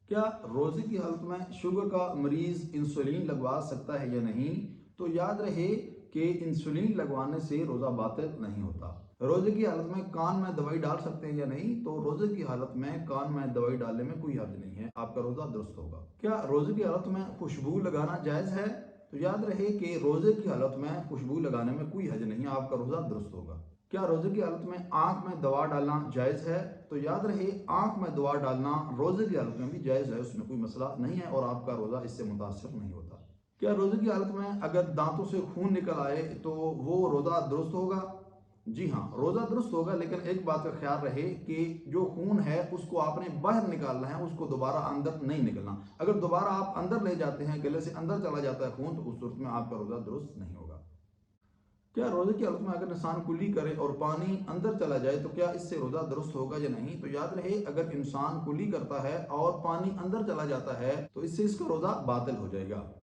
کیا روزے کی حالت میں شوگر کا مریض انسولین لگوا سکتا ہے یا نہیں؟ تو یاد رہے کہ انسولین لگوانے سے روزہ باطل نہیں ہوتا۔ روزے کی حالت میں کان میں دوائی ڈال سکتے ہیں یا نہیں؟ تو روزے کی حالت میں کان میں دوائی ڈالنے میں کوئی حرج نہیں ہے، آپ کا روزہ درست ہوگا۔ کیا روزے کی حالت میں خوشبو لگانا جائز ہے؟ تو یاد رہے کہ روزے کی حالت میں خوشبو لگانے میں کوئی حرج نہیں ہے، آپ کا روزہ درست ہوگا۔ کیا روزے کی حالت میں آنکھ میں دوا ڈالنا جائز ہے؟ تو یاد رہے آنکھ میں دوا ڈالنا روزے کی حالت میں بھی جائز ہے، اس میں کوئی مسئلہ نہیں ہے اور آپ کا روزہ اس سے متاثر نہیں ہوتا۔ کیا روزے کی حالت میں اگر دانتوں سے خون نکل آئے تو وہ روزہ درست ہوگا؟ جی ہاں، روزہ درست ہوگا، لیکن ایک بات کا خیال رہے کہ جو خون ہے اس کو آپ نے باہر نکالنا ہے، اس کو دوبارہ اندر نہیں نکلنا۔ اگر دوبارہ آپ اندر لے جاتے ہیں، گلے سے اندر چلا جاتا ہے خون، تو اس صورت میں آپ کا روزہ درست نہیں ہوگا۔ کیا روزے کی حالت میں اگر انسان کلی کرے اور پانی اندر چلا جائے تو کیا اس سے روزہ درست ہوگا یا نہیں؟ تو یاد رہے اگر انسان کلی کرتا ہے اور پانی اندر چلا جاتا ہے تو اس سے اس کا روزہ باطل ہو جائے گا۔